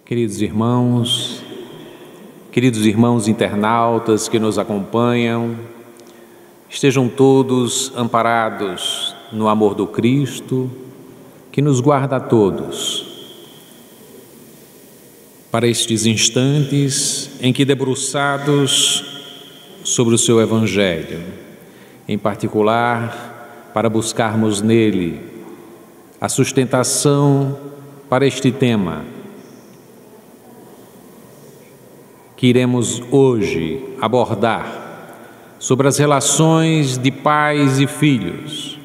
Queridos irmãos internautas que nos acompanham, estejam todos amparados no amor do Cristo, que nos guarda a todos, para estes instantes em que, debruçados sobre o seu Evangelho, em particular, para buscarmos nele a sustentação para este tema, que iremos hoje abordar sobre as relações de pais e filhos.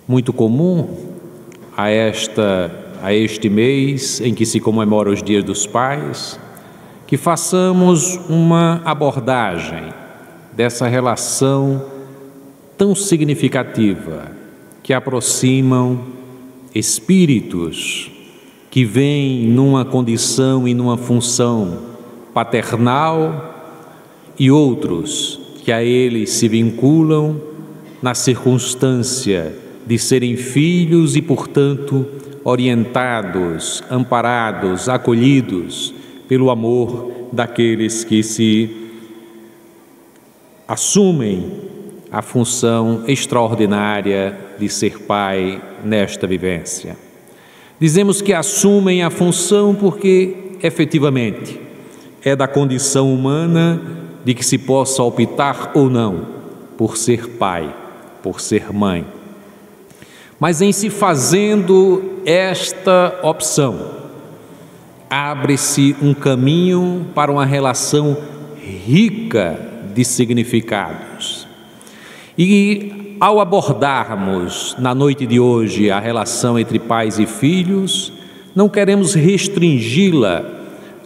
Muito comum a este mês em que se comemora os Dias dos Pais, que façamos uma abordagem dessa relação tão significativa que aproximam espíritos que vêm numa condição e numa função paternal e outros que a eles se vinculam na circunstância de serem filhos e, portanto, orientados, amparados, acolhidos pelo amor daqueles que se assumem a função extraordinária de ser pai nesta vivência. Dizemos que assumem a função porque, efetivamente, é da condição humana de que se possa optar ou não por ser pai, por ser mãe. Mas em se fazendo esta opção, abre-se um caminho para uma relação rica de significados. E ao abordarmos na noite de hoje a relação entre pais e filhos, não queremos restringi-la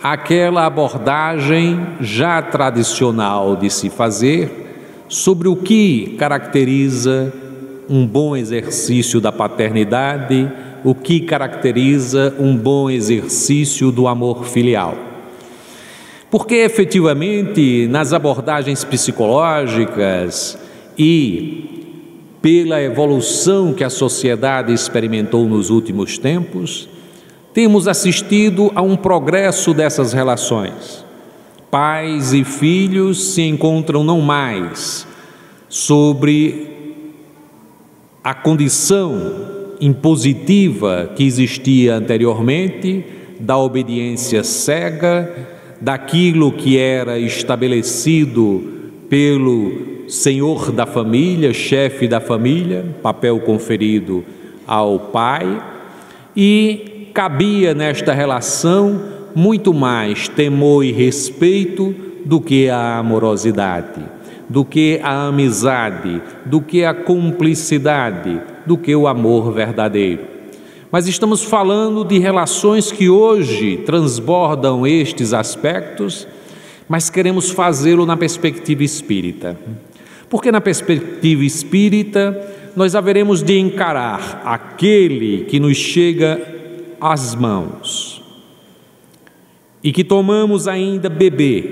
àquela abordagem já tradicional de se fazer sobre o que caracteriza um bom exercício da paternidade, o que caracteriza um bom exercício do amor filial. Porque efetivamente nas abordagens psicológicas e pela evolução que a sociedade experimentou nos últimos tempos, temos assistido a um progresso dessas relações. Pais e filhos se encontram não mais sobre a condição impositiva que existia anteriormente, da obediência cega, daquilo que era estabelecido pelo senhor da família, chefe da família, papel conferido ao pai, e cabia nesta relação muito mais temor e respeito do que a amorosidade, do que a amizade, do que a cumplicidade, do que o amor verdadeiro. Mas estamos falando de relações que hoje transbordam estes aspectos, mas queremos fazê-lo na perspectiva espírita. Porque na perspectiva espírita, nós haveremos de encarar aquele que nos chega às mãos e que tomamos ainda bebê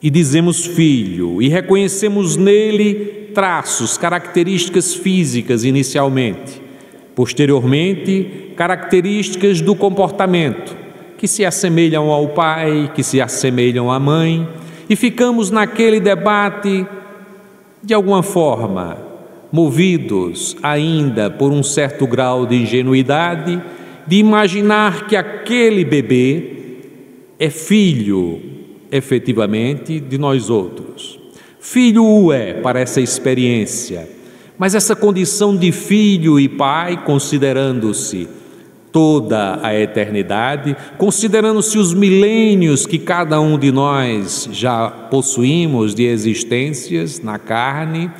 e dizemos filho e reconhecemos nele traços, características físicas inicialmente, posteriormente características do comportamento que se assemelham ao pai, que se assemelham à mãe. E ficamos naquele debate, de alguma forma, movidos ainda por um certo grau de ingenuidade, de imaginar que aquele bebê é filho, efetivamente, de nós outros. Filho o é para essa experiência, mas essa condição de filho e pai, considerando-se toda a eternidade, considerando-se os milênios que cada um de nós já possuímos de existências na carne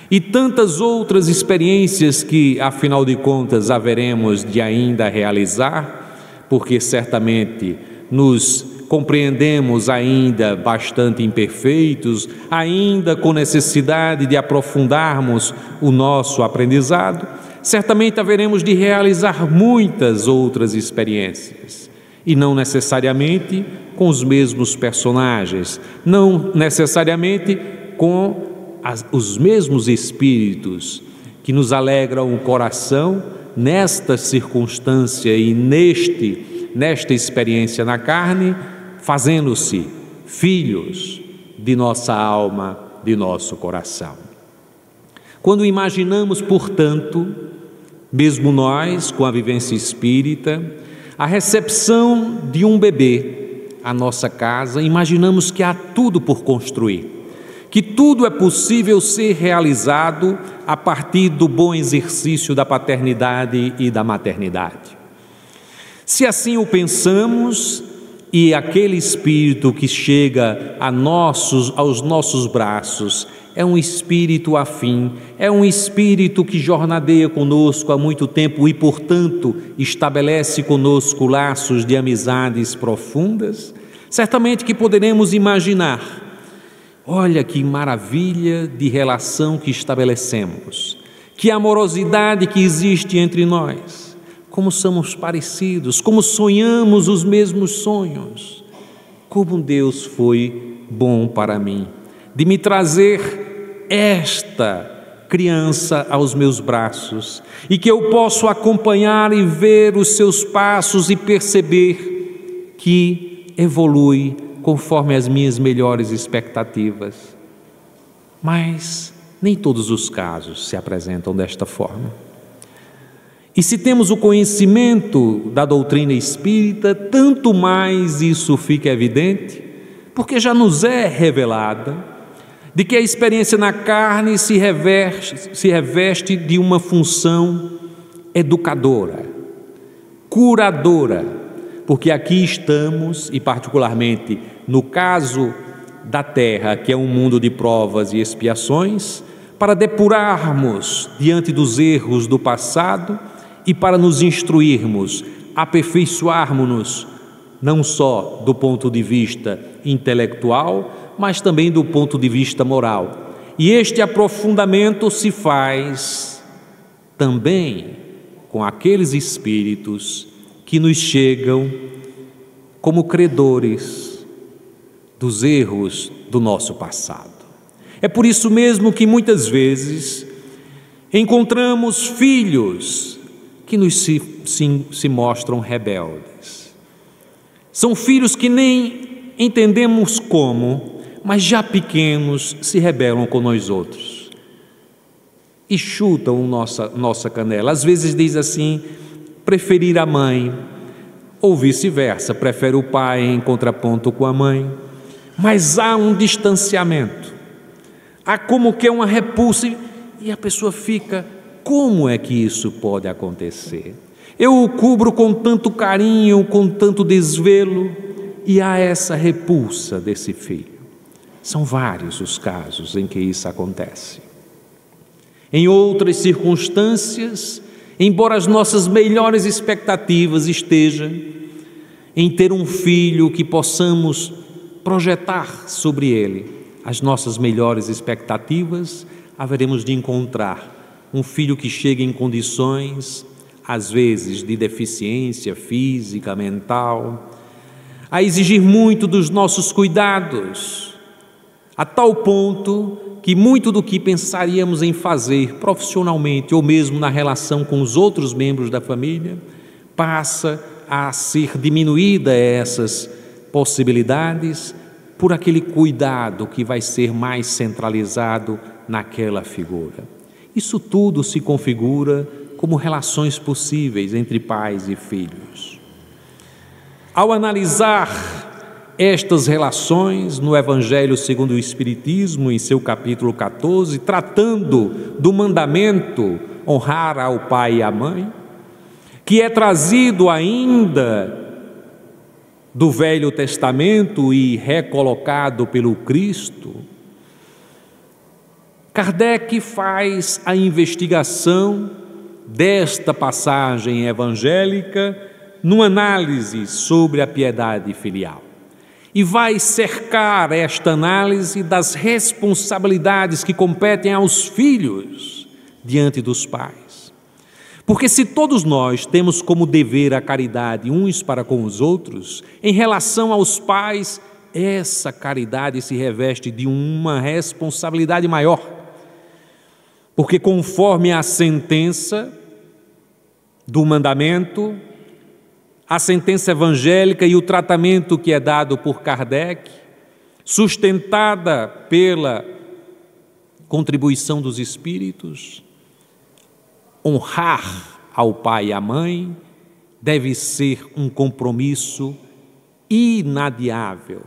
e tantas outras experiências que, afinal de contas, haveremos de ainda realizar, porque certamente nos compreendemos ainda bastante imperfeitos, ainda com necessidade de aprofundarmos o nosso aprendizado. Certamente haveremos de realizar muitas outras experiências, e não necessariamente com os mesmos personagens, não necessariamente com os mesmos espíritos que nos alegram o coração nesta circunstância e neste nesta experiência na carne, fazendo-se filhos de nossa alma, de nosso coração. Quando imaginamos, portanto, mesmo nós, com a vivência espírita, a recepção de um bebê à nossa casa, imaginamos que há tudo por construir, que tudo é possível ser realizado a partir do bom exercício da paternidade e da maternidade. Se assim o pensamos, e aquele espírito que chega aos nossos braços é um espírito afim, é um espírito que jornadeia conosco há muito tempo e, portanto, estabelece conosco laços de amizades profundas, certamente que poderemos imaginar: olha que maravilha de relação que estabelecemos, que amorosidade que existe entre nós, como somos parecidos, como sonhamos os mesmos sonhos, como Deus foi bom para mim, de me trazer esta criança aos meus braços, e que eu posso acompanhar e ver os seus passos e perceber que evolui conforme as minhas melhores expectativas. Mas nem todos os casos se apresentam desta forma. E se temos o conhecimento da doutrina espírita, tanto mais isso fica evidente, porque já nos é revelada de que a experiência na carne se reveste de uma função educadora, curadora, porque aqui estamos, e particularmente no caso da Terra, que é um mundo de provas e expiações, para depurarmos diante dos erros do passado e para nos instruirmos, aperfeiçoarmos-nos, não só do ponto de vista intelectual, mas também do ponto de vista moral. E este aprofundamento se faz também com aqueles espíritos que nos chegam como credores dos erros do nosso passado. É por isso mesmo que muitas vezes encontramos filhos que se mostram rebeldes. São filhos que nem entendemos como, mas já pequenos se rebelam com nós outros e chutam nossa canela. Às vezes diz assim: preferir a mãe, ou vice-versa, prefere o pai em contraponto com a mãe. Mas há um distanciamento, há como que uma repulsa, e a pessoa fica: como é que isso pode acontecer? Eu o cubro com tanto carinho, com tanto desvelo, e há essa repulsa desse filho. São vários os casos em que isso acontece. Em outras circunstâncias, embora as nossas melhores expectativas estejam em ter um filho que possamos projetar sobre ele as nossas melhores expectativas, haveremos de encontrar um filho que chegue em condições, às vezes, de deficiência física, mental, a exigir muito dos nossos cuidados, a tal ponto que muito do que pensaríamos em fazer profissionalmente ou mesmo na relação com os outros membros da família passa a ser diminuída essas possibilidades por aquele cuidado que vai ser mais centralizado naquela figura. Isso tudo se configura como relações possíveis entre pais e filhos. Ao analisar estas relações no Evangelho segundo o Espiritismo, em seu capítulo 14, tratando do mandamento honrar ao pai e à mãe, que é trazido ainda do Velho Testamento e recolocado pelo Cristo, Kardec faz a investigação desta passagem evangélica numa análise sobre a piedade filial. E vai cercar esta análise das responsabilidades que competem aos filhos diante dos pais. Porque se todos nós temos como dever a caridade uns para com os outros, em relação aos pais, essa caridade se reveste de uma responsabilidade maior. Porque conforme a sentença do mandamento, a sentença evangélica e o tratamento que é dado por Kardec, sustentada pela contribuição dos espíritos, honrar ao pai e à mãe deve ser um compromisso inadiável,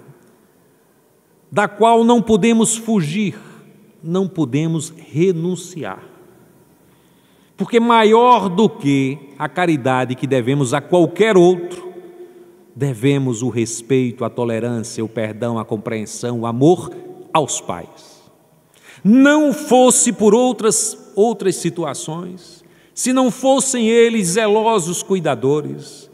da qual não podemos fugir, não podemos renunciar. Porque maior do que a caridade que devemos a qualquer outro, devemos o respeito, a tolerância, o perdão, a compreensão, o amor aos pais. Não fosse por outras situações, se não fossem eles zelosos cuidadores,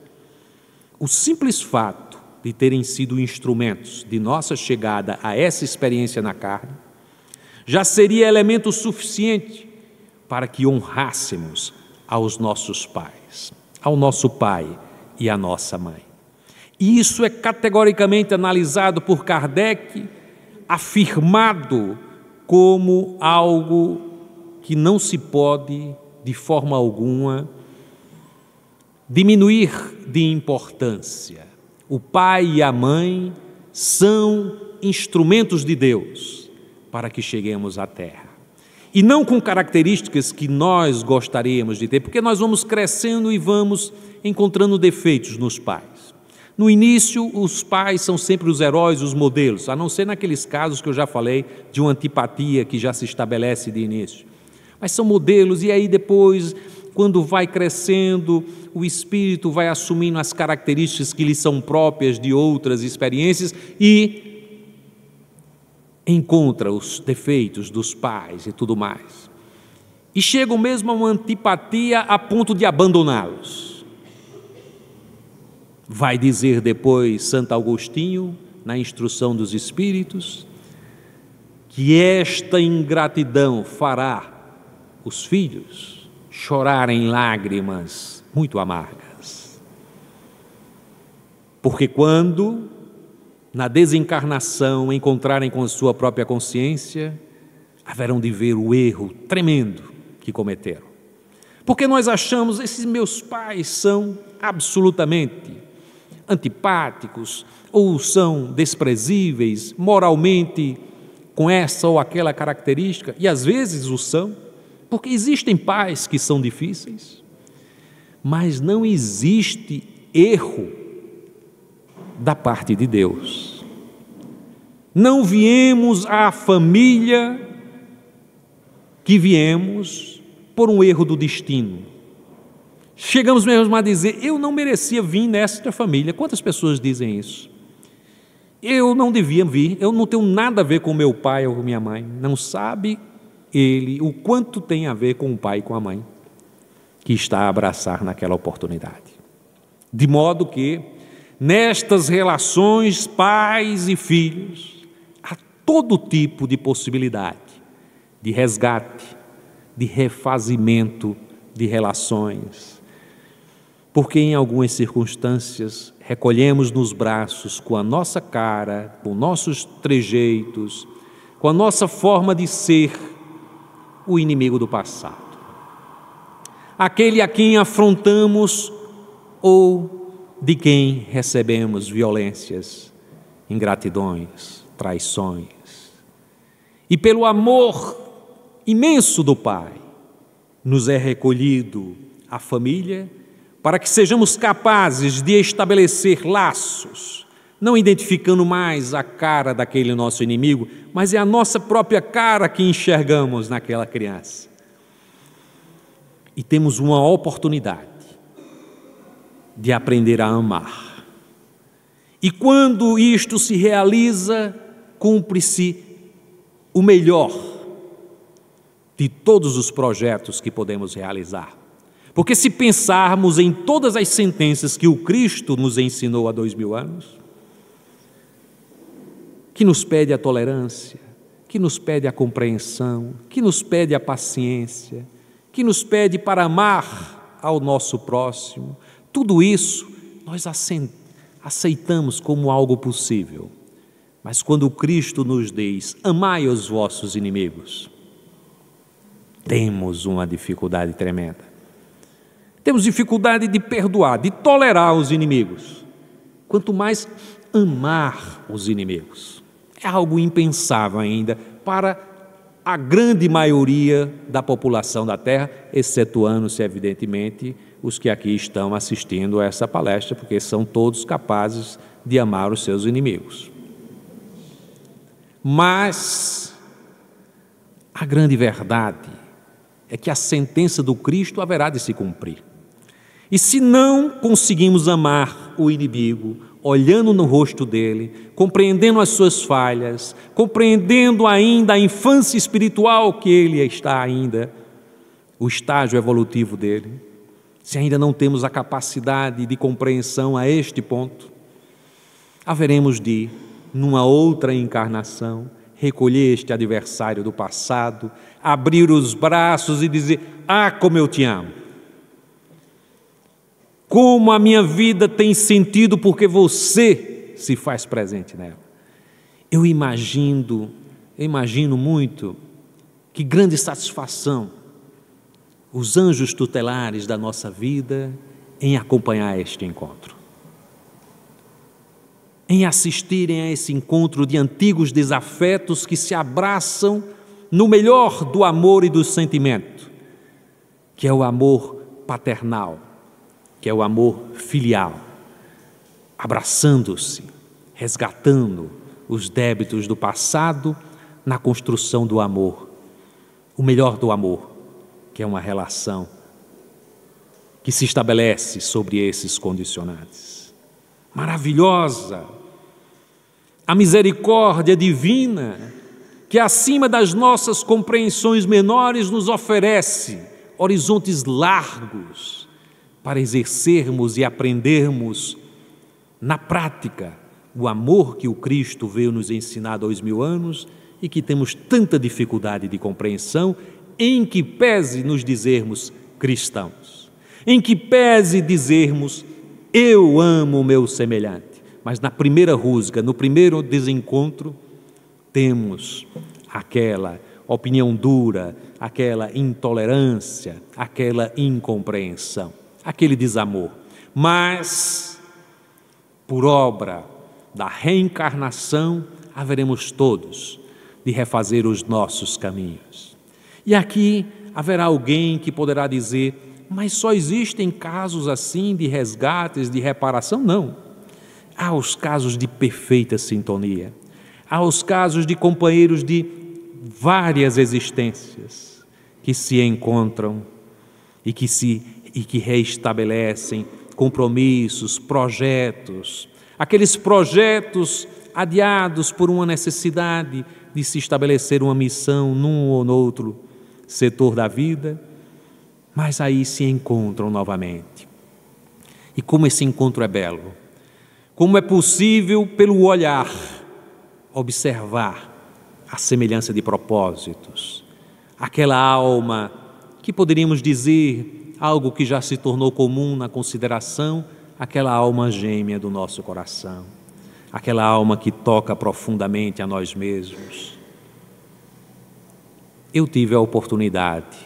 o simples fato de terem sido instrumentos de nossa chegada a essa experiência na carne, já seria elemento suficiente para que honrássemos aos nossos pais, ao nosso pai e à nossa mãe. E isso é categoricamente analisado por Kardec, afirmado como algo que não se pode, de forma alguma, diminuir de importância. O pai e a mãe são instrumentos de Deus para que cheguemos à terra. E não com características que nós gostaríamos de ter, porque nós vamos crescendo e vamos encontrando defeitos nos pais. No início, os pais são sempre os heróis, os modelos, a não ser naqueles casos que eu já falei, de uma antipatia que já se estabelece de início. Mas são modelos, e aí depois, quando vai crescendo, o espírito vai assumindo as características que lhe são próprias de outras experiências e encontra os defeitos dos pais e tudo mais. E chegam mesmo a uma antipatia a ponto de abandoná-los. Vai dizer depois Santo Agostinho, na Instrução dos Espíritos, que esta ingratidão fará os filhos chorarem lágrimas muito amargas. Porque quando na desencarnação encontrarem com a sua própria consciência, haverão de ver o erro tremendo que cometeram. Porque nós achamos, esses meus pais são absolutamente antipáticos, ou são desprezíveis, moralmente, com essa ou aquela característica, e às vezes o são, porque existem pais que são difíceis, mas não existe erro da parte de Deus. Não viemos à família que viemos por um erro do destino. Chegamos mesmo a dizer, eu não merecia vir nesta família. Quantas pessoas dizem isso? Eu não devia vir, eu não tenho nada a ver com meu pai ou com minha mãe. Não sabe ele o quanto tem a ver com o pai e com a mãe que está a abraçar naquela oportunidade. De modo que nestas relações, pais e filhos, há todo tipo de possibilidade de resgate, de refazimento de relações, porque em algumas circunstâncias recolhemos nos braços com a nossa cara, com nossos trejeitos, com a nossa forma de ser, o inimigo do passado. Aquele a quem afrontamos ou de quem recebemos violências, ingratidões, traições. E pelo amor imenso do Pai, nos é recolhido a família, para que sejamos capazes de estabelecer laços, não identificando mais a cara daquele nosso inimigo, mas é a nossa própria cara que enxergamos naquela criança. E temos uma oportunidade de aprender a amar. E quando isto se realiza, cumpre-se o melhor de todos os projetos que podemos realizar. Porque se pensarmos em todas as sentenças que o Cristo nos ensinou há 2000 anos, que nos pede a tolerância, que nos pede a compreensão, que nos pede a paciência, que nos pede para amar ao nosso próximo, tudo isso nós aceitamos como algo possível. Mas quando Cristo nos diz, amai os vossos inimigos, temos uma dificuldade tremenda. Temos dificuldade de perdoar, de tolerar os inimigos. Quanto mais amar os inimigos. É algo impensável ainda para a grande maioria da população da Terra, excetuando-se, evidentemente, os que aqui estão assistindo a essa palestra, porque são todos capazes de amar os seus inimigos. Mas a grande verdade é que a sentença do Cristo haverá de se cumprir. E se não conseguimos amar o inimigo, olhando no rosto dele, compreendendo as suas falhas, compreendendo ainda a infância espiritual que ele está ainda, o estágio evolutivo dele, se ainda não temos a capacidade de compreensão a este ponto, haveremos de, numa outra encarnação, recolher este adversário do passado, abrir os braços e dizer: ah, como eu te amo! Como a minha vida tem sentido porque você se faz presente nela. Eu imagino muito que grande satisfação os anjos tutelares da nossa vida em acompanhar este encontro. Em assistirem a esse encontro de antigos desafetos que se abraçam no melhor do amor e do sentimento, que é o amor paternal, que é o amor filial, abraçando-se, resgatando os débitos do passado na construção do amor, o melhor do amor, que é uma relação que se estabelece sobre esses condicionantes. Maravilhosa! A misericórdia divina, que acima das nossas compreensões menores nos oferece horizontes largos, para exercermos e aprendermos na prática o amor que o Cristo veio nos ensinar há 2000 anos e que temos tanta dificuldade de compreensão, em que pese nos dizermos cristãos, em que pese dizermos eu amo o meu semelhante, mas na primeira rusga, no primeiro desencontro, temos aquela opinião dura, aquela intolerância, aquela incompreensão, aquele desamor. Mas, por obra da reencarnação, haveremos todos de refazer os nossos caminhos. E aqui haverá alguém que poderá dizer: mas só existem casos assim de resgates, de reparação? Não. Há os casos de perfeita sintonia. Há os casos de companheiros de várias existências que se encontram e que reestabelecem compromissos, projetos, aqueles projetos adiados por uma necessidade de se estabelecer uma missão num ou noutro setor da vida, mas aí se encontram novamente. E como esse encontro é belo, como é possível, pelo olhar, observar a semelhança de propósitos, aquela alma que poderíamos dizer algo que já se tornou comum na consideração, aquela alma gêmea do nosso coração, aquela alma que toca profundamente a nós mesmos. Eu tive a oportunidade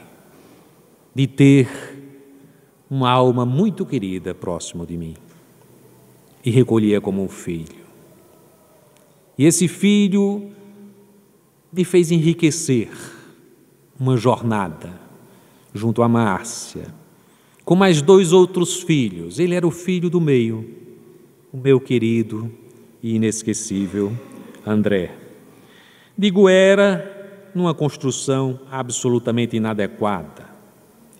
de ter uma alma muito querida próximo de mim e recolhia como um filho. E esse filho me fez enriquecer uma jornada junto a Márcia, com mais 2 outros filhos. Ele era o filho do meio, o meu querido e inesquecível André. Digo era numa construção absolutamente inadequada.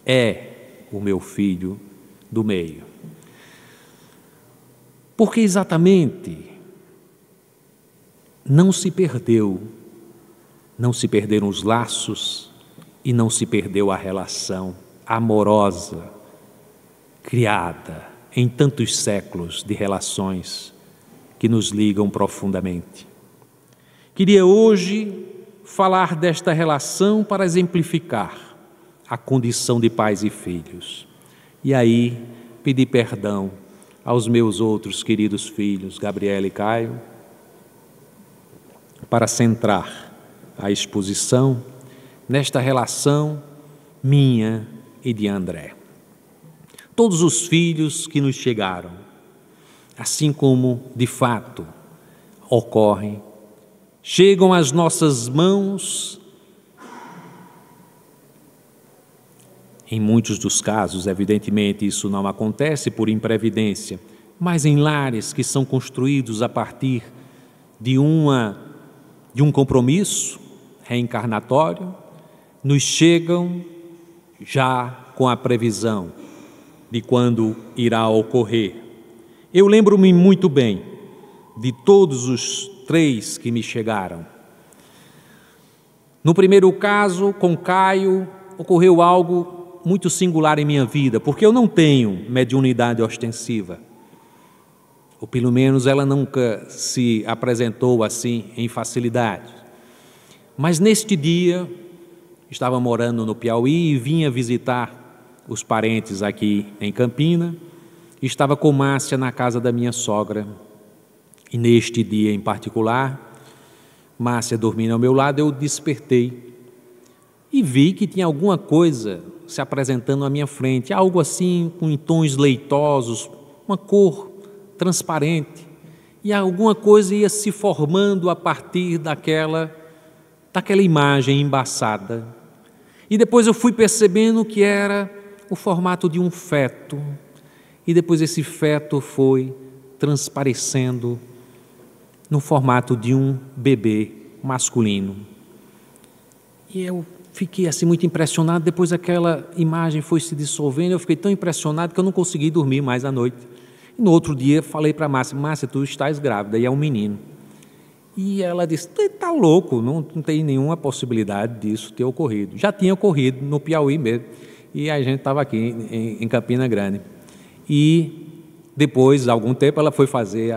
É o meu filho do meio. Porque exatamente não se perderam os laços e não se perdeu a relação amorosa, criada em tantos séculos de relações que nos ligam profundamente. Queria hoje falar desta relação para exemplificar a condição de pais e filhos. E aí pedir perdão aos meus outros queridos filhos, Gabriela e Caio, para centrar a exposição nesta relação minha e de André. todos os filhos que nos chegaram, assim como de fato ocorre, chegam às nossas mãos. Em muitos dos casos, evidentemente, isso não acontece por imprevidência, mas em lares que são construídos a partir de um compromisso reencarnatório, nos chegam já com a previsão de quando irá ocorrer. Eu lembro-me muito bem de todos os 3 que me chegaram. No primeiro caso, com Caio, ocorreu algo muito singular em minha vida, porque eu não tenho mediunidade ostensiva, ou pelo menos ela nunca se apresentou assim em facilidade. Mas neste dia, estava morando no Piauí e vinha visitar os parentes aqui em Campina, estava com Márcia na casa da minha sogra, e neste dia em particular, Márcia dormindo ao meu lado, eu despertei e vi que tinha alguma coisa se apresentando à minha frente, algo assim com tons leitosos, uma cor transparente, e alguma coisa ia se formando a partir daquela imagem embaçada. E depois eu fui percebendo que era o formato de um feto, e depois esse feto foi transparecendo no formato de um bebê masculino. E eu fiquei assim muito impressionado. Depois aquela imagem foi se dissolvendo, eu fiquei tão impressionado que eu não consegui dormir mais à noite. E no outro dia falei para Márcia: Márcia, tu estás grávida, e é um menino. E ela disse: tu está louco, não tem nenhuma possibilidade disso ter ocorrido. Já tinha ocorrido no Piauí mesmo, e a gente estava aqui em Campina Grande. E depois, há algum tempo, ela foi fazer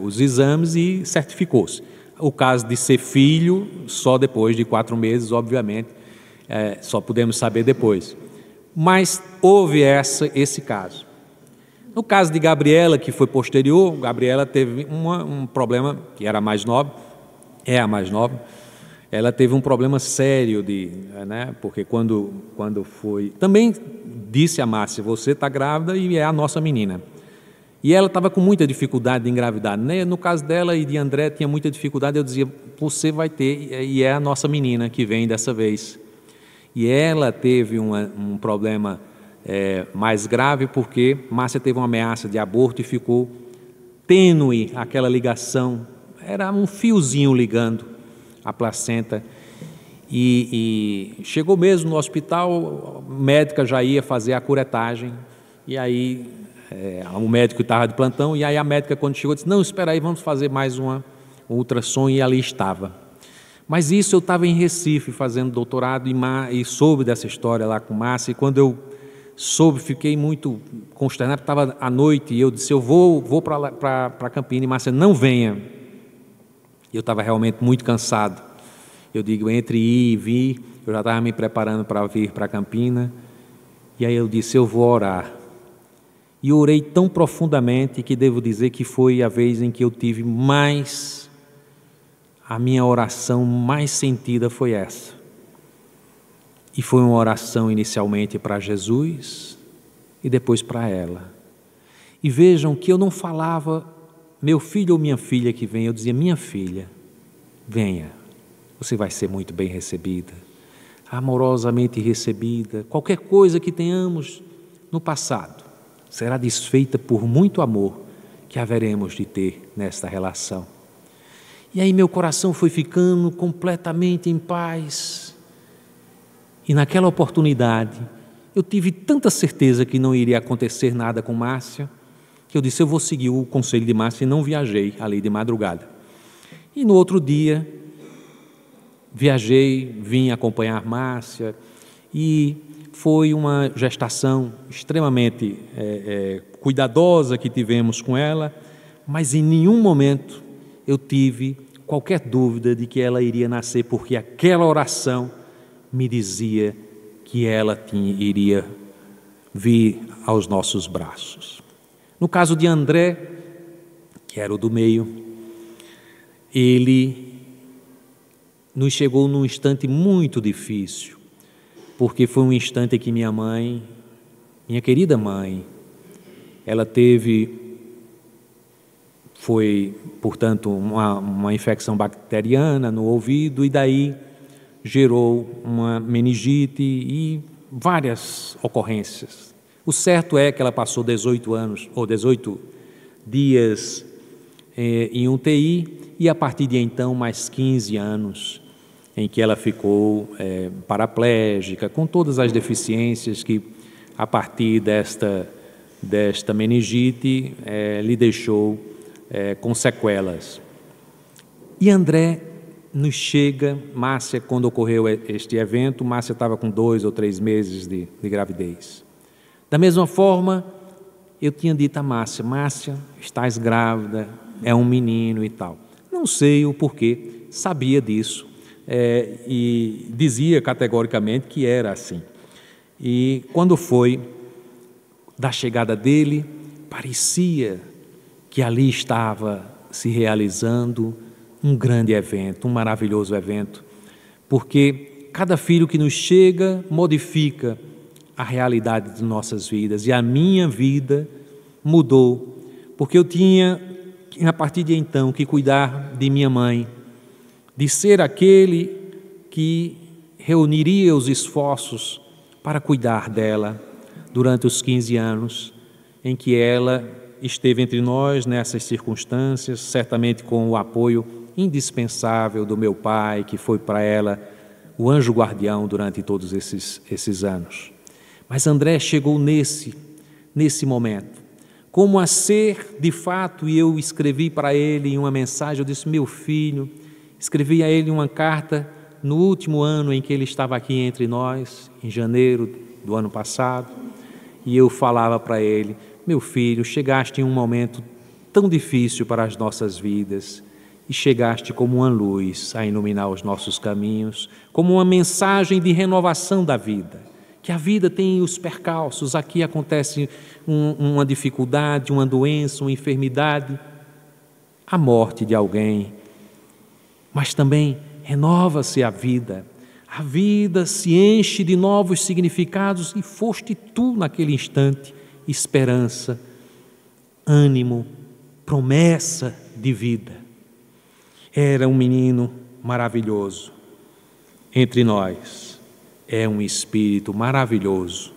os exames e certificou-se. O caso de ser filho, só depois de 4 meses, obviamente, só pudemos saber depois. Mas houve esse caso. No caso de Gabriela, que foi posterior, Gabriela teve um problema, que era a mais nova, é a mais nova, ela teve um problema sério, porque quando foi... Também disse a Márcia: você está grávida e é a nossa menina. E ela estava com muita dificuldade de engravidar. No caso dela e de André, tinha muita dificuldade. Eu dizia: você vai ter, e é a nossa menina que vem dessa vez. E ela teve um problema mais grave, porque Márcia teve uma ameaça de aborto e ficou tênue aquela ligação. Era um fiozinho ligando a placenta. E chegou mesmo no hospital, a médica já ia fazer a curetagem, e aí o médico estava de plantão, e aí a médica, quando chegou, disse: não, espera aí, vamos fazer mais um ultrassom, e ali estava. Mas isso, eu estava em Recife fazendo doutorado e soube dessa história lá com Márcia, e quando eu soube, fiquei muito consternado, estava à noite, e eu disse: eu vou para Campina, e Márcia: não venha. Eu estava realmente muito cansado. Eu digo, entre ir e vir, eu já estava me preparando para vir para Campina, e aí eu disse: eu vou orar. E orei tão profundamente que devo dizer que foi a vez em que eu tive a minha oração mais sentida foi essa. E foi uma oração inicialmente para Jesus e depois para ela. E vejam que eu não falava meu filho ou minha filha que vem, eu dizia: minha filha, venha, você vai ser muito bem recebida, amorosamente recebida. Qualquer coisa que tenhamos no passado será desfeita por muito amor que haveremos de ter nesta relação. E aí meu coração foi ficando completamente em paz. E naquela oportunidade, eu tive tanta certeza que não iria acontecer nada com Márcia, que eu disse: eu vou seguir o conselho de Márcia, e não viajei ali de madrugada. E no outro dia, viajei, vim acompanhar Márcia, e foi uma gestação extremamente cuidadosa que tivemos com ela, mas em nenhum momento eu tive qualquer dúvida de que ela iria nascer, porque aquela oração me dizia que ela iria vir aos nossos braços. No caso de André, que era o do meio, ele nos chegou num instante muito difícil, porque foi um instante em que minha mãe Minha querida mãe, ela foi, portanto, uma infecção bacteriana no ouvido e daí gerou uma meningite e várias ocorrências. O certo é que ela passou 18 anos, ou 18 dias em UTI e a partir de então mais 15 anos em que ela ficou paraplégica, com todas as deficiências que a partir desta meningite lhe deixou com sequelas. E André nos chega, Márcia, quando ocorreu este evento, Márcia estava com 2 ou 3 meses de gravidez. Da mesma forma, eu tinha dito a Márcia, Márcia, estás grávida, é um menino e tal. Não sei o porquê, sabia disso e dizia categoricamente que era assim. E quando foi da chegada dele, parecia que ali estava se realizando um grande evento, um maravilhoso evento, porque cada filho que nos chega modifica a realidade de nossas vidas, e a minha vida mudou, porque eu tinha, a partir de então, que cuidar de minha mãe, de ser aquele que reuniria os esforços para cuidar dela durante os 15 anos em que ela esteve entre nós nessas circunstâncias, certamente com o apoio indispensável do meu pai, que foi para ela o anjo guardião durante todos esses anos. Mas André chegou nesse momento, como a ser de fato, e eu escrevi para ele em uma mensagem, eu disse, meu filho, escrevi a ele uma carta no último ano em que ele estava aqui entre nós, em janeiro do ano passado, e eu falava para ele, meu filho, chegaste em um momento tão difícil para as nossas vidas e chegaste como uma luz a iluminar os nossos caminhos, como uma mensagem de renovação da vida, que a vida tem os percalços, aqui acontece uma dificuldade, uma doença, uma enfermidade, a morte de alguém, mas também renova-se a vida se enche de novos significados e foste tu naquele instante, esperança, ânimo, promessa de vida. Era um menino maravilhoso entre nós, é um espírito maravilhoso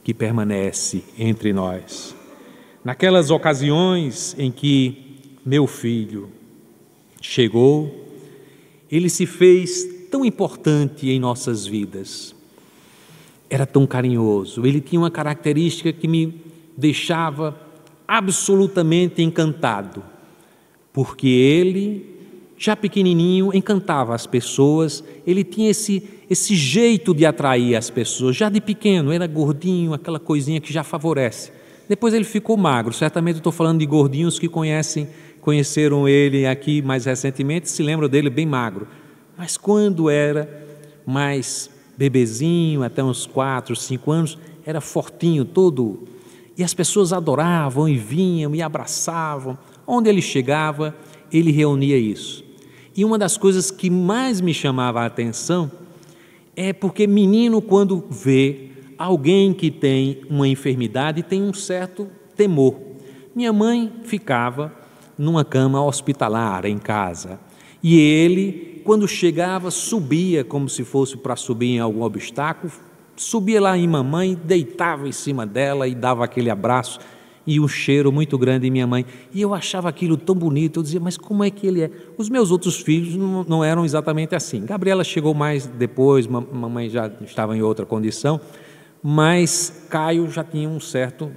que permanece entre nós. Naquelas ocasiões em que meu filho chegou, ele se fez tão importante em nossas vidas, era tão carinhoso, ele tinha uma característica que me deixava absolutamente encantado, porque ele, já pequenininho, encantava as pessoas, ele tinha esse jeito de atrair as pessoas, já de pequeno, era gordinho, aquela coisinha que já favorece. Depois ele ficou magro, certamente eu estou falando de gordinhos que conheceram ele aqui mais recentemente, se lembram dele bem magro. Mas quando era mais bebezinho, até uns 4, 5 anos, era fortinho todo. E as pessoas adoravam e vinham e abraçavam. Onde ele chegava, ele reunia isso. E uma das coisas que mais me chamava a atenção é porque menino, quando vê alguém que tem uma enfermidade, tem um certo temor. Minha mãe ficava numa cama hospitalar em casa. E ele, quando chegava, subia como se fosse para subir em algum obstáculo, subia lá em mamãe, deitava em cima dela e dava aquele abraço e um cheiro muito grande em minha mãe. E eu achava aquilo tão bonito, eu dizia, mas como é que ele é? Os meus outros filhos não eram exatamente assim. Gabriela chegou mais depois, mamãe já estava em outra condição, mas Caio já tinha um certo,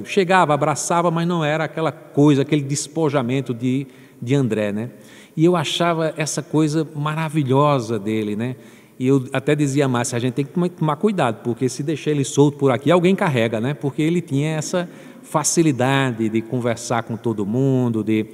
chegava, abraçava, mas não era aquela coisa, aquele despojamento de André, né? E eu achava essa coisa maravilhosa dele, né? E eu até dizia a Márcia, a gente tem que tomar cuidado, porque se deixar ele solto por aqui, alguém carrega, né? Porque ele tinha essa facilidade de conversar com todo mundo, de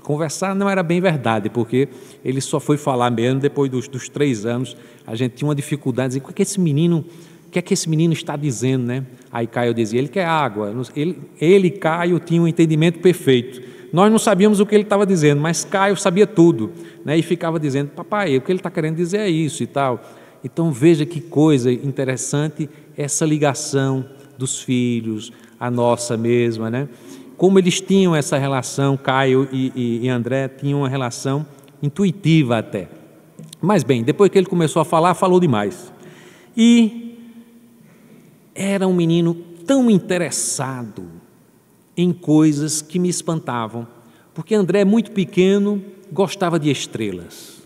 conversar não era bem verdade, porque ele só foi falar mesmo depois dos 3 anos, a gente tinha uma dificuldade de dizer, o que é que esse menino está dizendo, né? Aí Caio dizia, ele quer água. Ele e Caio tinham um entendimento perfeito. Nós não sabíamos o que ele estava dizendo, mas Caio sabia tudo, né? E ficava dizendo, papai, o que ele está querendo dizer é isso e tal. Então veja que coisa interessante essa ligação dos filhos, a nossa mesma, né? Como eles tinham essa relação, Caio e André tinham uma relação intuitiva até. Mas bem, depois que ele começou a falar, falou demais. E era um menino tão interessado em coisas que me espantavam, porque André, muito pequeno, gostava de estrelas.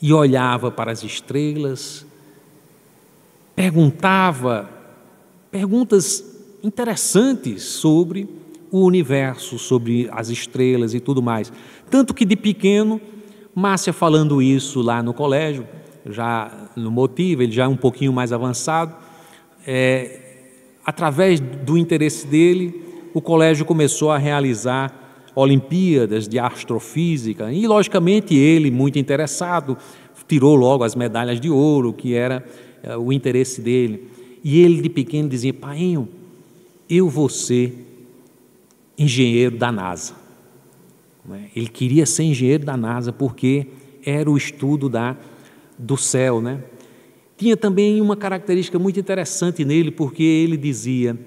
E olhava para as estrelas, perguntava perguntas interessantes sobre o universo, sobre as estrelas e tudo mais. Tanto que de pequeno, Márcia falando isso lá no colégio, já no Motiva, ele já é um pouquinho mais avançado, através do interesse dele, o colégio começou a realizar Olimpíadas de Astrofísica e, logicamente, ele, muito interessado, tirou logo as medalhas de ouro, que era o interesse dele. E ele, de pequeno, dizia: painho, eu vou ser engenheiro da NASA. Ele queria ser engenheiro da NASA porque era o estudo do céu, né? Tinha também uma característica muito interessante nele, porque ele dizia: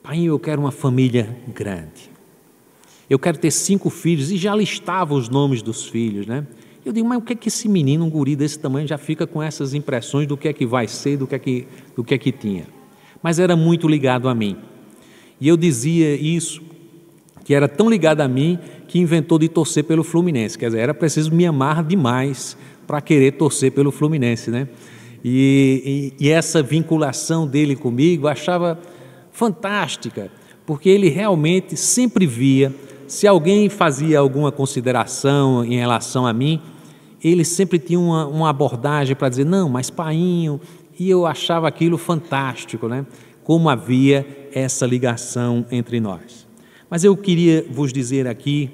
painho, eu quero uma família grande, eu quero ter 5 filhos, e já listava os nomes dos filhos, né? Eu digo: mas o que é que esse menino, um guri desse tamanho, já fica com essas impressões do que é que vai ser, do que é que tinha? Mas era muito ligado a mim. E eu dizia isso, que era tão ligado a mim, que inventou de torcer pelo Fluminense. Quer dizer, era preciso me amar demais para querer torcer pelo Fluminense, né? E essa vinculação dele comigo eu achava fantástica, porque ele realmente sempre via, se alguém fazia alguma consideração em relação a mim, ele sempre tinha uma abordagem para dizer: não, mas painho, e eu achava aquilo fantástico, né? Como havia essa ligação entre nós. Mas eu queria vos dizer aqui,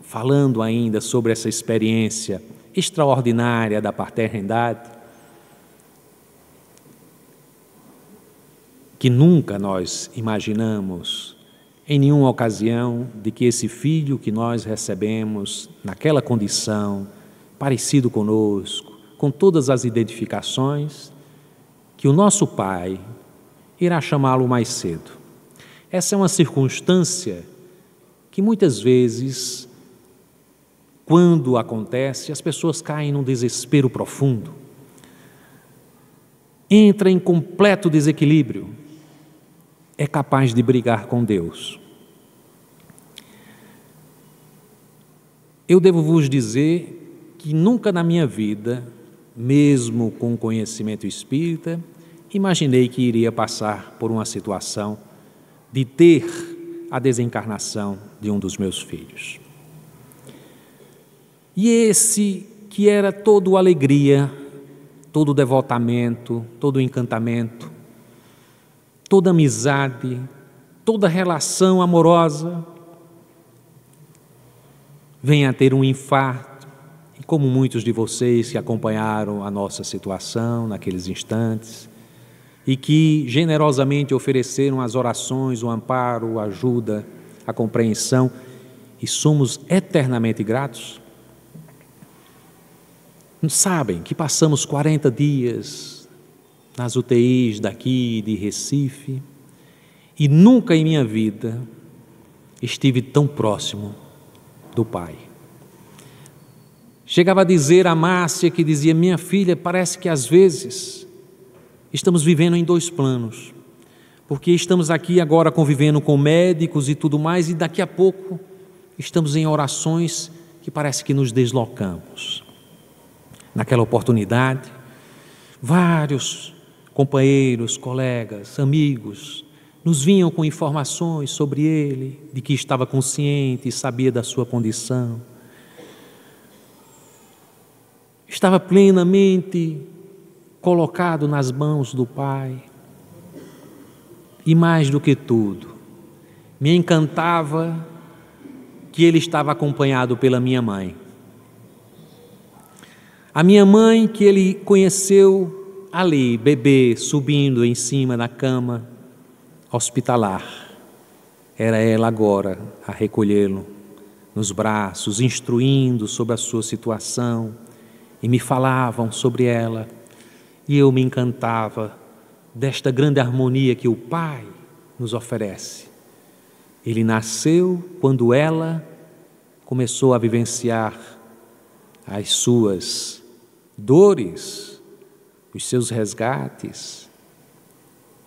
falando ainda sobre essa experiência extraordinária da paternidade, que nunca nós imaginamos, em nenhuma ocasião, de que esse filho que nós recebemos naquela condição, parecido conosco, com todas as identificações, que o nosso Pai irá chamá-lo mais cedo. Essa é uma circunstância que muitas vezes, quando acontece, as pessoas caem num desespero profundo, entra em completo desequilíbrio, é capaz de brigar com Deus. Eu devo vos dizer que nunca na minha vida, mesmo com conhecimento espírita, imaginei que iria passar por uma situação de ter a desencarnação de um dos meus filhos. E esse que era todo alegria, todo devotamento, todo encantamento, toda amizade, toda relação amorosa, vem a ter um infarto, e como muitos de vocês que acompanharam a nossa situação naqueles instantes, e que generosamente ofereceram as orações, o amparo, a ajuda, a compreensão, e somos eternamente gratos. Sabem que passamos 40 dias nas UTIs daqui de Recife, e nunca em minha vida estive tão próximo do Pai. Chegava a dizer a Márcia, que dizia: minha filha, parece que às vezes estamos vivendo em 2 planos, porque estamos aqui agora convivendo com médicos e tudo mais, e daqui a pouco estamos em orações que parece que nos deslocamos. Naquela oportunidade, vários companheiros, colegas, amigos nos vinham com informações sobre ele, de que estava consciente e sabia da sua condição. Estava plenamente colocado nas mãos do Pai. E mais do que tudo, me encantava que ele estava acompanhado pela minha mãe. A minha mãe, que ele conheceu ali, bebê, subindo em cima da cama hospitalar. Era ela agora a recolhê-lo nos braços, instruindo sobre a sua situação, e me falavam sobre ela, e eu me encantava desta grande harmonia que o Pai nos oferece. Ele nasceu quando ela começou a vivenciar as suas dores, os seus resgates,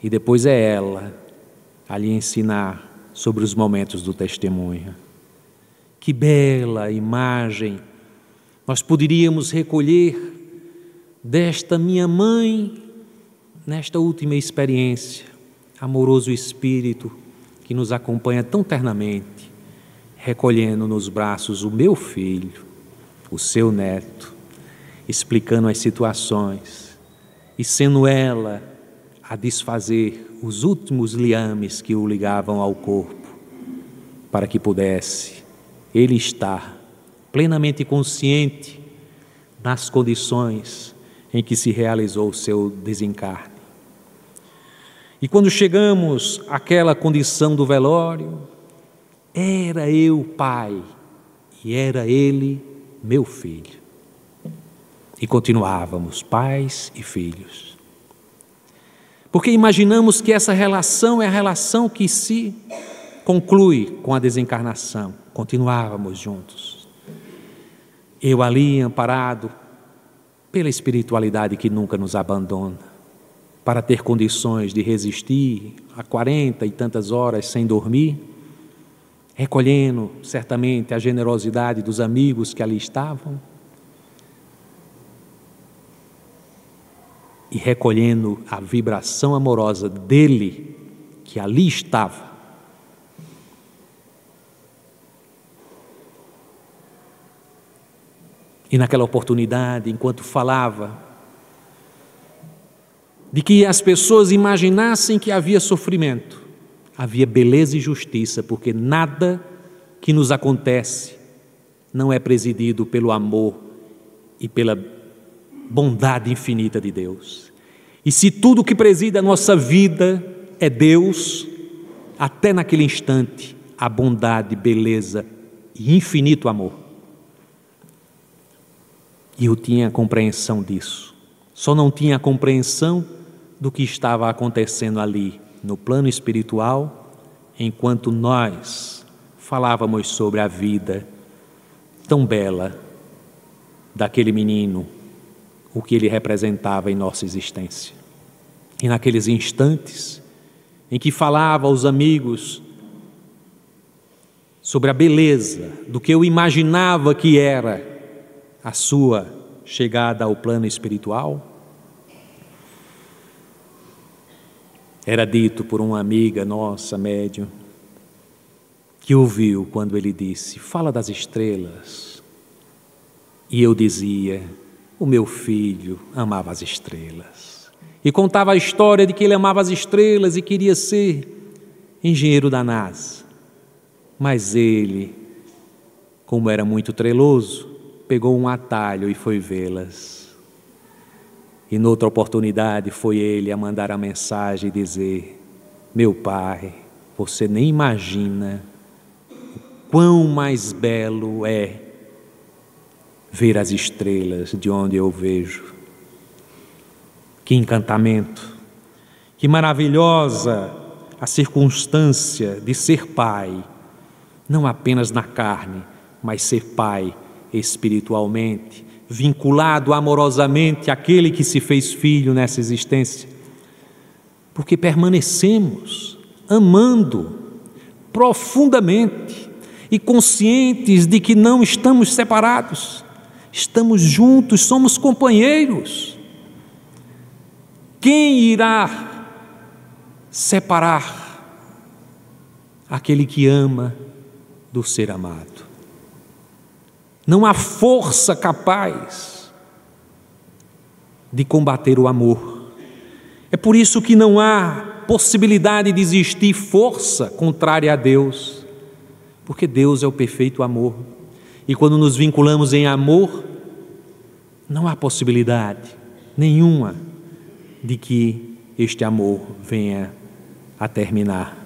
e depois é ela a lhe ensinar sobre os momentos do testemunho. Que bela imagem nós poderíamos recolher desta minha mãe, nesta última experiência, amoroso Espírito que nos acompanha tão ternamente, recolhendo nos braços o meu filho, o seu neto, explicando as situações e sendo ela a desfazer os últimos liames que o ligavam ao corpo, para que pudesse ele estar plenamente consciente das condições em que se realizou o seu desencarne. E quando chegamos àquela condição do velório, era eu pai e era ele meu filho. E continuávamos pais e filhos. Porque imaginamos que essa relação é a relação que se conclui com a desencarnação. Continuávamos juntos. Eu ali amparado pela espiritualidade que nunca nos abandona, para ter condições de resistir a 40 e tantas horas sem dormir, recolhendo certamente a generosidade dos amigos que ali estavam e recolhendo a vibração amorosa dele que ali estava. E naquela oportunidade, enquanto falava, de que as pessoas imaginassem que havia sofrimento, havia beleza e justiça, porque nada que nos acontece não é presidido pelo amor e pela bondade infinita de Deus. E se tudo que preside a nossa vida é Deus, até naquele instante, a bondade, beleza e infinito amor. E eu tinha compreensão disso, só não tinha compreensão do que estava acontecendo ali, no plano espiritual, enquanto nós falávamos sobre a vida tão bela daquele menino, o que ele representava em nossa existência. E naqueles instantes em que falava aos amigos sobre a beleza do que eu imaginava que era a sua chegada ao plano espiritual, era dito por uma amiga nossa, médium, que ouviu quando ele disse: fala das estrelas. E eu dizia: o meu filho amava as estrelas. E contava a história de que ele amava as estrelas e queria ser engenheiro da NASA. Mas ele, como era muito treloso, pegou um atalho e foi vê-las. E noutra oportunidade foi ele a mandar a mensagem e dizer: meu pai, você nem imagina o quão mais belo é ver as estrelas de onde eu vejo. Que encantamento, que maravilhosa a circunstância de ser pai, não apenas na carne, mas ser pai espiritualmente, vinculado amorosamente àquele que se fez filho nessa existência, porque permanecemos amando profundamente e conscientes de que não estamos separados, estamos juntos, somos companheiros. Quem irá separar aquele que ama do ser amado? Não há força capaz de combater o amor. É por isso que não há possibilidade de existir força contrária a Deus, porque Deus é o perfeito amor. E quando nos vinculamos em amor, não há possibilidade nenhuma de que este amor venha a terminar.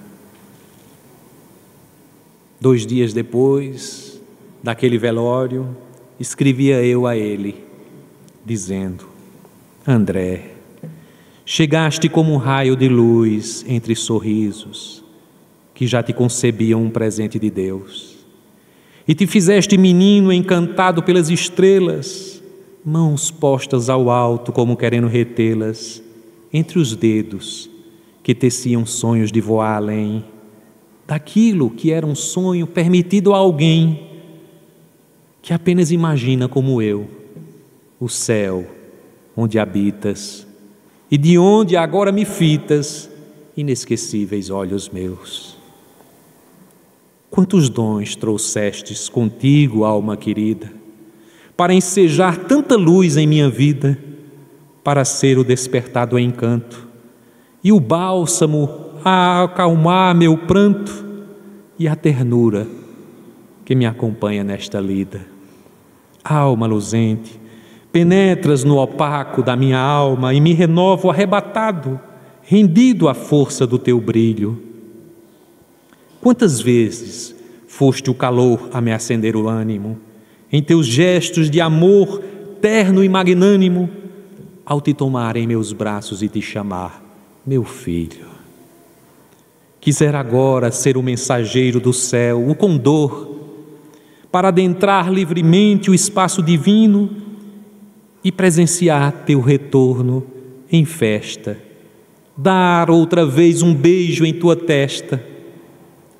2 dias depois daquele velório, escrevia eu a ele, dizendo: André, Chegaste como um raio de luz entre sorrisos, que já te concebiam um presente de Deus. E te fizeste menino encantado pelas estrelas, mãos postas ao alto como querendo retê-las, entre os dedos que teciam sonhos de voar além, daquilo que era um sonho permitido a alguém que apenas imagina como eu, o céu onde habitas e de onde agora me fitas, inesquecíveis olhos meus. Quantos dons trouxestes contigo, alma querida, para ensejar tanta luz em minha vida, para ser o despertado encanto e o bálsamo a acalmar meu pranto e a ternura que me acompanha nesta lida. Alma luzente, penetras no opaco da minha alma e me renovo arrebatado, rendido à força do teu brilho. Quantas vezes foste o calor a me acender o ânimo, em teus gestos de amor terno e magnânimo, ao te tomar em meus braços e te chamar, meu filho. Quisera agora ser o mensageiro do céu, o condor, para adentrar livremente o espaço divino e presenciar teu retorno em festa, dar outra vez um beijo em tua testa,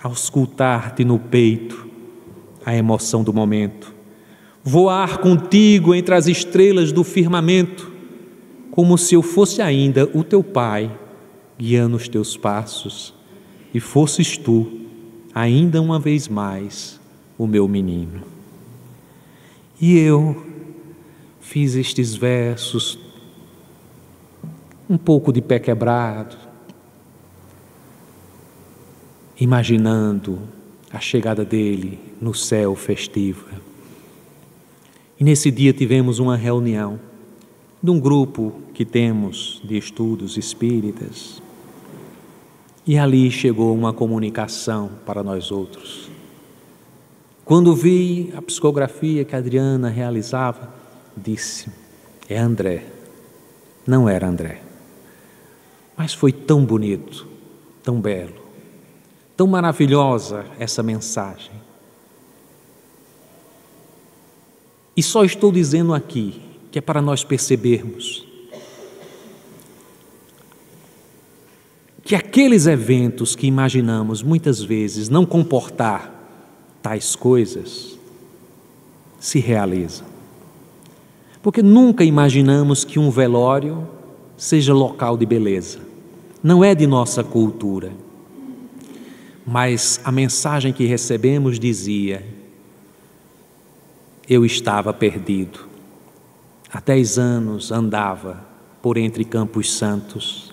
auscultar-te no peito a emoção do momento, voar contigo entre as estrelas do firmamento, como se eu fosse ainda o teu pai, guiando os teus passos, e fosses tu, ainda uma vez mais, o meu menino. E eu fiz estes versos um pouco de pé quebrado, imaginando a chegada dele no céu festivo. E nesse dia tivemos uma reunião de um grupo que temos de estudos espíritas, e ali chegou uma comunicação para nós outros. Quando vi a psicografia que a Adriana realizava, disse: é André. Não era André, mas foi tão bonito, tão belo, tão maravilhosa essa mensagem. E só estou dizendo aqui que é para nós percebermos que aqueles eventos que imaginamos muitas vezes não comportar tais coisas se realizam. Porque nunca imaginamos que um velório seja local de beleza. Não é de nossa cultura. Mas a mensagem que recebemos dizia: eu estava perdido. Há 10 anos andava por entre Campos Santos.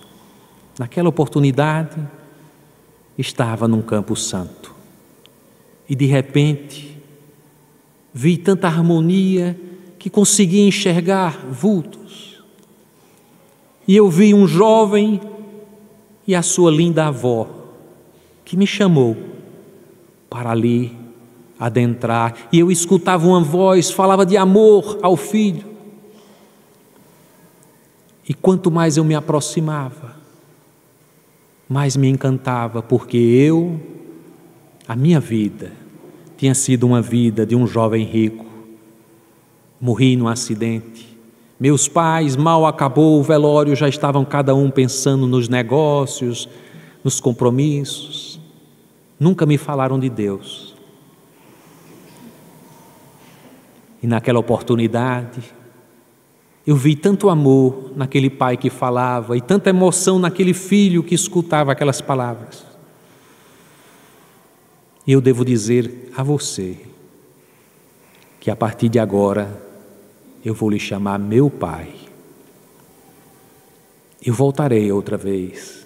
Naquela oportunidade, estava num campo santo. E de repente, vi tanta harmonia que consegui enxergar vultos. E eu vi um jovem e a sua linda avó, que me chamou para ali adentrar. E eu escutava uma voz, falava de amor ao filho. E quanto mais eu me aproximava, mais me encantava, porque a minha vida tinha sido uma vida de um jovem rico. Morri num acidente. Meus pais, mal acabou o velório, já estavam cada um pensando nos negócios, nos compromissos. Nunca me falaram de Deus. E naquela oportunidade, eu vi tanto amor naquele pai que falava e tanta emoção naquele filho que escutava aquelas palavras. E eu devo dizer a você que a partir de agora eu vou lhe chamar meu pai. Eu voltarei outra vez,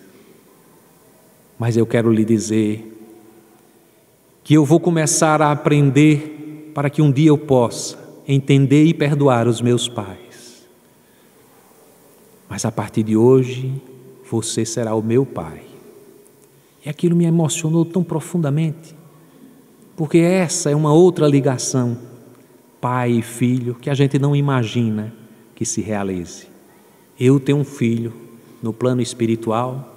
mas eu quero lhe dizer que eu vou começar a aprender para que um dia eu possa entender e perdoar os meus pais. Mas a partir de hoje, você será o meu pai. E aquilo me emocionou tão profundamente, porque essa é uma outra ligação, pai e filho, que a gente não imagina que se realize. Eu tenho um filho no plano espiritual,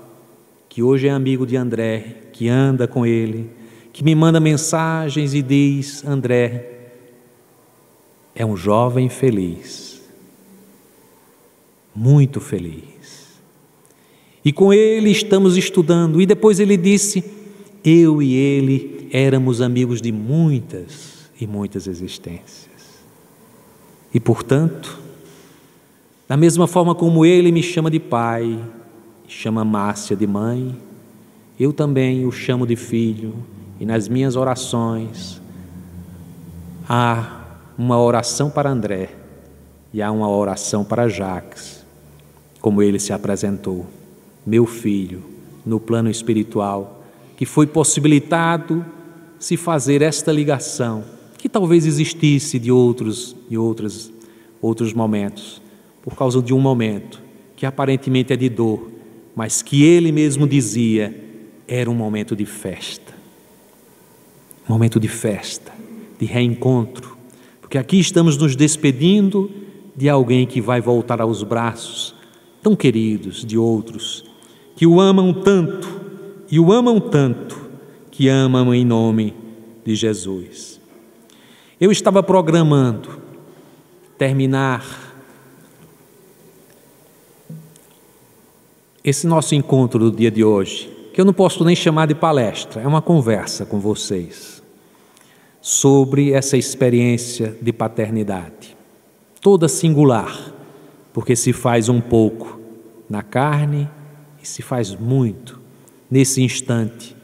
que hoje é amigo de André, que anda com ele, que me manda mensagens e diz: André é um jovem feliz, muito feliz. E com ele estamos estudando. E depois ele disse: eu e ele éramos amigos de muitas e muitas existências. E portanto, da mesma forma como ele me chama de pai, chama Márcia de mãe, eu também o chamo de filho. E nas minhas orações há uma oração para André e há uma oração para Jacques, como ele se apresentou, meu filho, no plano espiritual, que foi possibilitado se fazer esta ligação, que talvez existisse de outros momentos, por causa de um momento que aparentemente é de dor, mas que ele mesmo dizia era um momento de festa, de reencontro, porque aqui estamos nos despedindo de alguém que vai voltar aos braços tão queridos de outros, que o amam tanto, e o amam tanto, que amam em nome de Jesus. Eu estava programando terminar esse nosso encontro do dia de hoje, que eu não posso nem chamar de palestra, é uma conversa com vocês, sobre essa experiência de paternidade, toda singular, porque se faz um pouco na carne e se faz muito nesse instante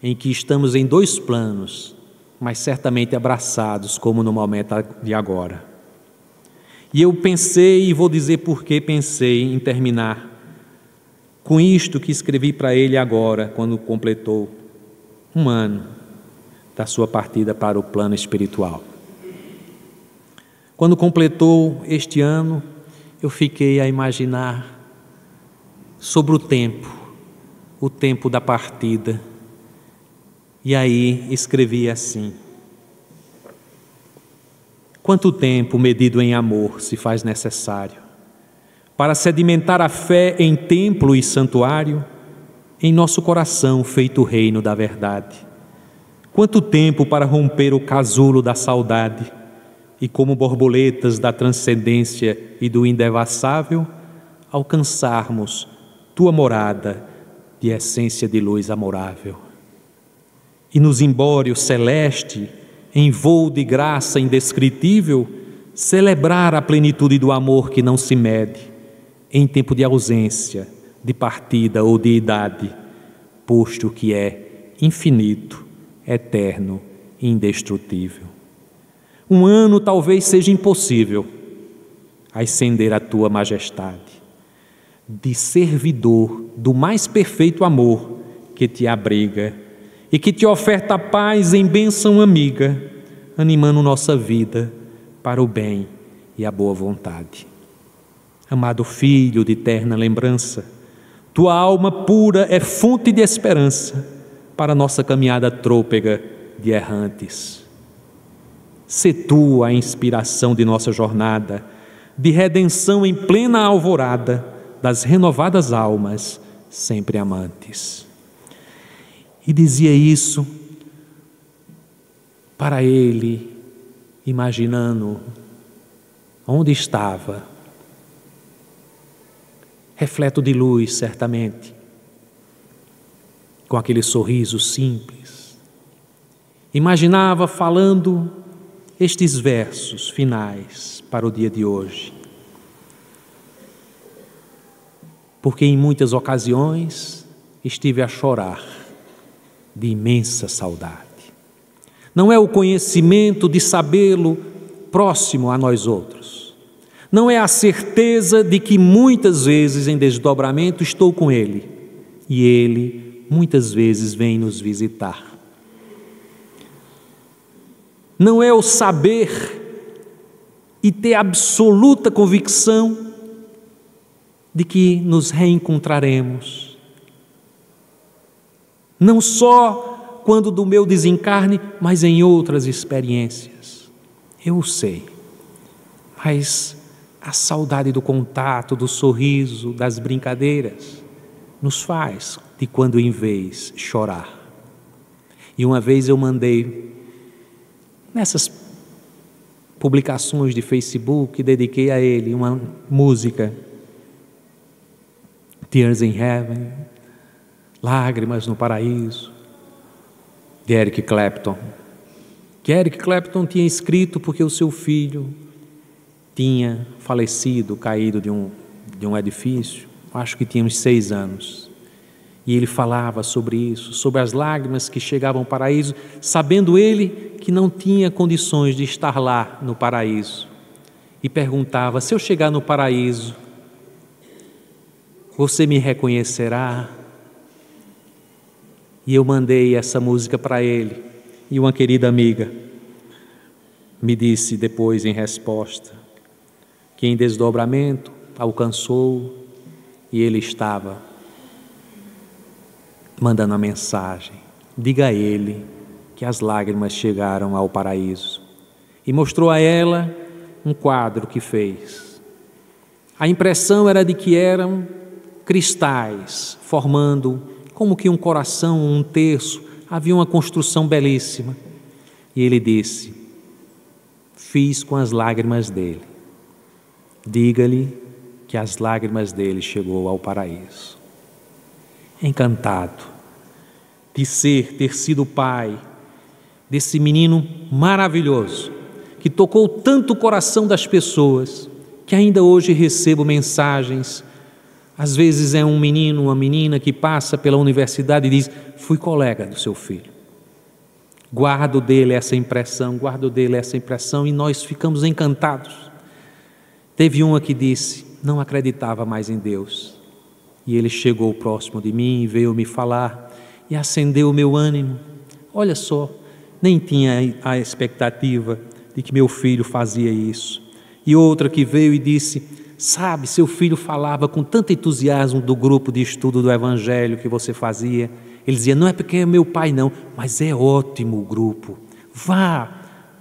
em que estamos em dois planos, mas certamente abraçados, como no momento de agora. E eu pensei, e vou dizer por que pensei em terminar com isto que escrevi para ele agora, quando completou 1 ano da sua partida para o plano espiritual. Quando completou este ano, eu fiquei a imaginar sobre o tempo da partida. E aí escrevi assim: quanto tempo medido em amor se faz necessário para sedimentar a fé em templo e santuário, em nosso coração feito reino da verdade? Quanto tempo para romper o casulo da saudade e, como borboletas da transcendência e do indevassável, alcançarmos tua morada de essência de luz amorável? E no zimbório celeste, em voo de graça indescritível, celebrar a plenitude do amor que não se mede, em tempo de ausência, de partida ou de idade, posto que é infinito, eterno e indestrutível. 1 ano talvez seja impossível ascender a tua majestade, de servidor do mais perfeito amor que te abriga e que te oferta a paz em bênção amiga, animando nossa vida para o bem e a boa vontade. Amado Filho de terna lembrança, tua alma pura é fonte de esperança para nossa caminhada trôpega de errantes. Sê tu a inspiração de nossa jornada, de redenção em plena alvorada das renovadas almas sempre amantes. E dizia isso para ele, imaginando onde estava, refleto de luz, certamente, com aquele sorriso simples. Imaginava falando estes versos finais para o dia de hoje, porque em muitas ocasiões estive a chorar de imensa saudade. Não é o conhecimento de sabê-lo próximo a nós outros, não é a certeza de que muitas vezes em desdobramento estou com ele e ele muitas vezes vem nos visitar. Não é o saber e ter absoluta convicção de que nos reencontraremos, não só quando do meu desencarne, mas em outras experiências. Eu o sei, mas A saudade do contato, do sorriso, das brincadeiras, nos faz, de quando em vez, chorar. E uma vez eu mandei, nessas publicações de Facebook, dediquei a ele uma música, Tears in Heaven, Lágrimas no Paraíso, de Eric Clapton, que Eric Clapton tinha escrito porque o seu filho tinha falecido, caído de um edifício, acho que tinha uns 6 anos. E ele falava sobre isso, sobre as lágrimas que chegavam ao paraíso, sabendo ele que não tinha condições de estar lá no paraíso. E perguntava: se eu chegar no paraíso, você me reconhecerá? E eu mandei essa música para ele. E uma querida amiga me disse depois em resposta que em desdobramento alcançou e ele estava mandando a mensagem: diga a ele que as lágrimas chegaram ao paraíso. E mostrou a ela um quadro que fez. A impressão era de que eram cristais formando como que um coração, um terço. Havia uma construção belíssima. E ele disse: fiz com as lágrimas dele. Diga-lhe que as lágrimas dele chegou ao paraíso. Encantado de ter sido pai desse menino maravilhoso, que tocou tanto o coração das pessoas, que ainda hoje recebo mensagens. Às vezes é um menino, uma menina que passa pela universidade e diz: fui colega do seu filho. Guardo dele essa impressão, e nós ficamos encantados. Teve uma que disse: não acreditava mais em Deus. E ele chegou próximo de mim e veio me falar e acendeu o meu ânimo. Olha só, nem tinha a expectativa de que meu filho fazia isso. E outra que veio e disse: sabe, seu filho falava com tanto entusiasmo do grupo de estudo do Evangelho que você fazia. Ele dizia: não é porque é meu pai não, mas é ótimo o grupo. Vá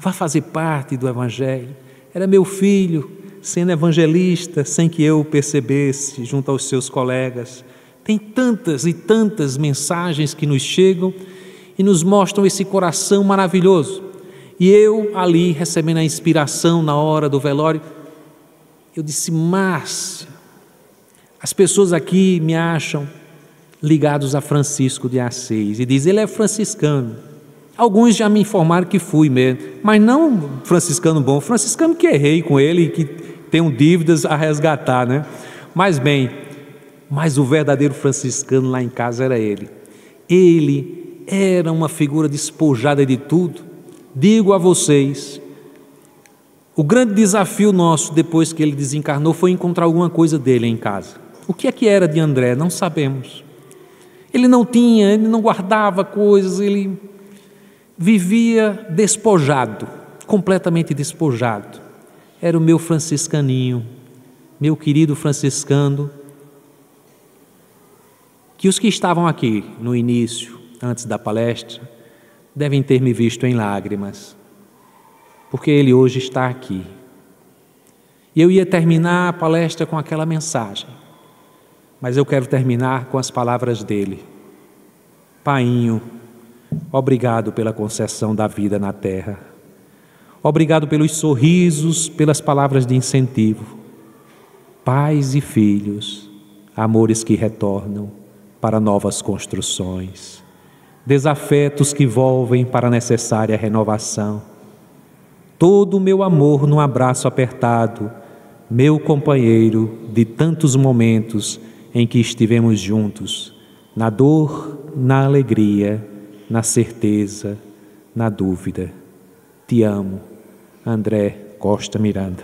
fazer parte do Evangelho. Era meu filho sendo evangelista sem que eu percebesse, junto aos seus colegas. Tem tantas e tantas mensagens que nos chegam e nos mostram esse coração maravilhoso. E eu ali recebendo a inspiração na hora do velório, eu disse: Márcia, as pessoas aqui me acham ligados a Francisco de Assis e dizem: ele é franciscano. Alguns já me informaram que fui mesmo, mas não franciscano bom, franciscano que errei com ele e que tenho dívidas a resgatar, né? Mas o verdadeiro franciscano lá em casa era ele. Ele era uma figura despojada de tudo. Digo a vocês, o grande desafio nosso depois que ele desencarnou foi encontrar alguma coisa dele em casa. O que é que era de André? Não sabemos. Ele não guardava coisas, ele vivia despojado, completamente despojado. Era o meu franciscaninho, meu querido franciscano, que os que estavam aqui no início, antes da palestra, devem ter me visto em lágrimas, porque ele hoje está aqui. E eu ia terminar a palestra com aquela mensagem, mas eu quero terminar com as palavras dele. Painho, obrigado pela concessão da vida na terra. Obrigado pelos sorrisos, pelas palavras de incentivo. Pais e filhos, amores que retornam para novas construções. Desafetos que volvem para a necessária renovação. Todo o meu amor num abraço apertado, meu companheiro de tantos momentos em que estivemos juntos, na dor, na alegria, na certeza, na dúvida. Te amo, André Costa Miranda.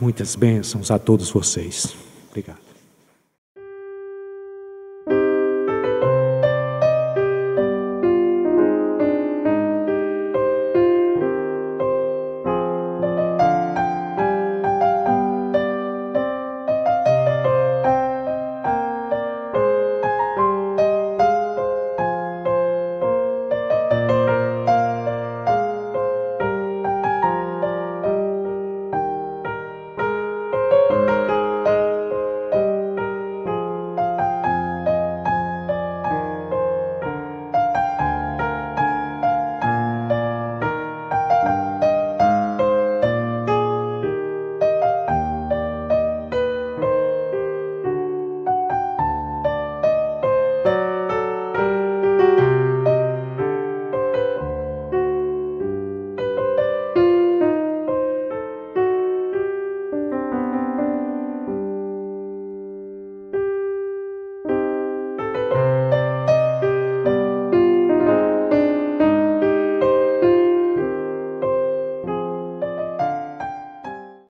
Muitas bênçãos a todos vocês. Obrigado.